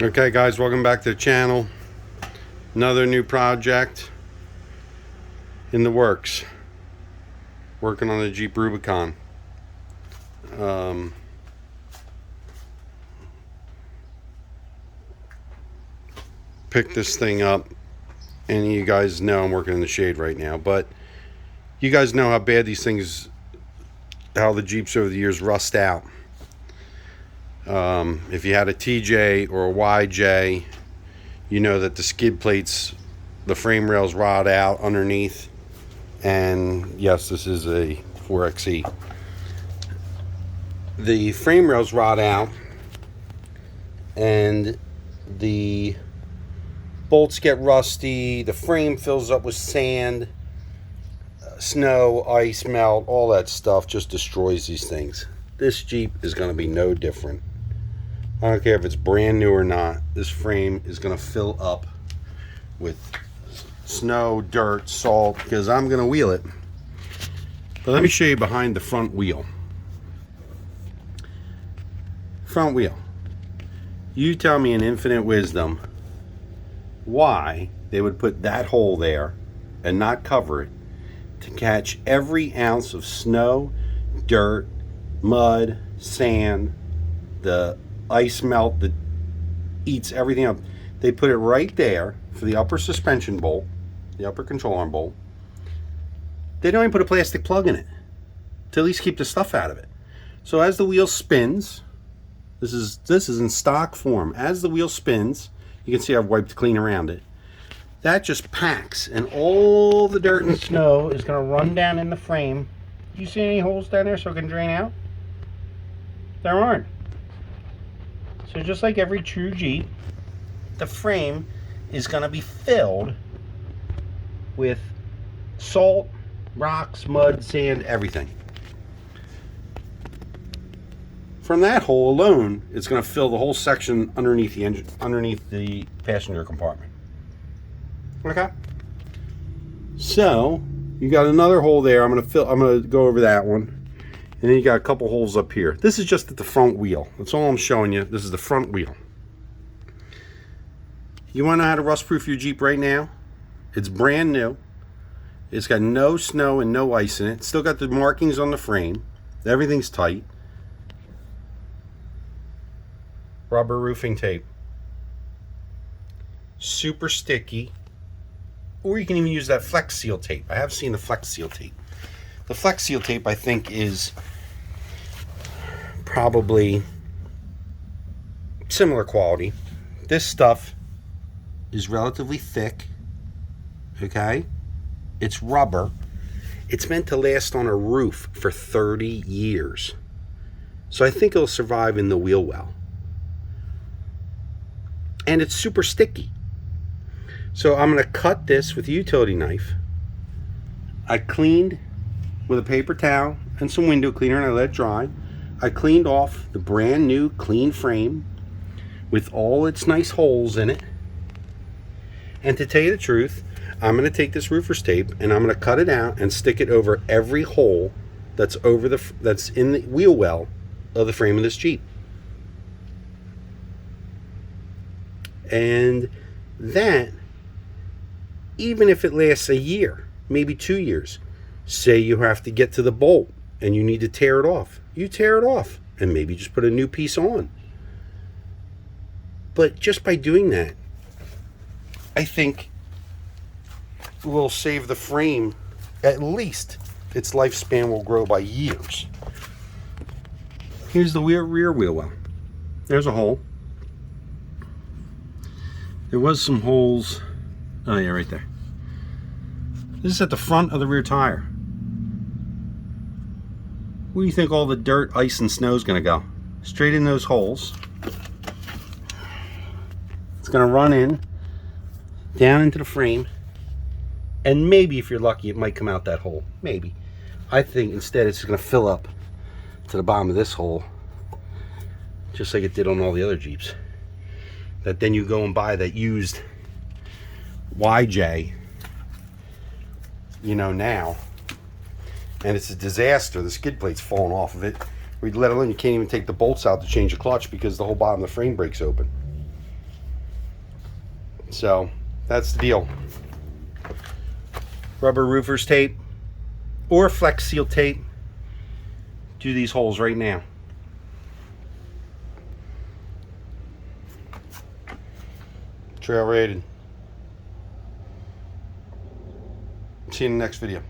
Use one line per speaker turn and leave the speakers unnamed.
Okay guys, welcome back to the channel. Another new project in the works. Working on the Jeep Rubicon. Picked this thing up, and you guys know I'm working in the shade right now, but you guys know how bad these things, how the Jeeps over the years rust out. If you had a TJ or a YJ, you know that the skid plates, the frame rails rot out underneath. And yes, this is a 4xe. The frame rails rot out and the bolts get rusty, the frame fills up with sand, snow, ice melt, all that stuff just destroys these things. This Jeep is going to be no different. I don't care if it's brand new or not. This frame is going to fill up with snow, dirt, salt, because I'm going to wheel it. But let me show you behind the front wheel. Front wheel. You tell me in infinite wisdom why they would put that hole there and not cover it to catch every ounce of snow, dirt, mud, sand, the ice melt that eats everything up. They put it right there for the upper suspension bolt, the upper control arm bolt. They don't even put a plastic plug in it to at least keep the stuff out of it. So as the wheel spins, this is in stock form. As the wheel spins, you can see I've wiped clean around it. That just packs, and all the dirt and snow is going to run down in the frame. Do you see any holes down there so it can drain out? There aren't. So just like every true Jeep, the frame is going to be filled with salt, rocks, mud, sand, everything. From that hole alone, it's going to fill the whole section underneath the engine, underneath the passenger compartment. Okay. So you got another hole there. I'm going to go over that one. And then you got a couple holes up here. This is just at the front wheel. That's all I'm showing you. This is the front wheel. You want to know how to rust-proof your Jeep right now? It's brand new. It's got no snow and no ice in it. It's still got the markings on the frame. Everything's tight. Rubber roofing tape. Super sticky. Or you can even use that Flex Seal tape. I have seen the Flex Seal tape. The Flex Seal tape, I think, is probably similar quality. This stuff is relatively thick, okay? It's rubber. It's meant to last on a roof for 30 years. So I think it'll survive in the wheel well. And it's super sticky. So I'm going to cut this with a utility knife. I cleaned with a paper towel and some window cleaner, and I let it dry. I cleaned off the brand new clean frame with all its nice holes in it. And to tell you the truth, I'm going to take this roofer's tape and I'm going to cut it out and stick it over every hole that's in the wheel well of the frame of this Jeep. And that, even if it lasts a year, maybe 2 years, say you have to get to the bolt and you need to tear it off. You tear it off and maybe just put a new piece on. But just by doing that, I think we'll save the frame. At least its lifespan will grow by years. Here's the rear wheel well. There's a hole. There was some holes. Oh yeah, right there. This is at the front of the rear tire. Where do you think all the dirt, ice, and snow is going to go? Straight in those holes. It's going to run in, down into the frame, and maybe if you're lucky, it might come out that hole. Maybe. I think instead it's going to fill up to the bottom of this hole, just like it did on all the other Jeeps. That then you go and buy that used YJ, you know, now, and it's a disaster. The skid plate's falling off of it. Let alone you can't even take the bolts out to change the clutch because the whole bottom of the frame breaks open. So that's the deal. Rubber roofers tape or Flex Seal tape. Do these holes right now. Trail rated. See you in the next video.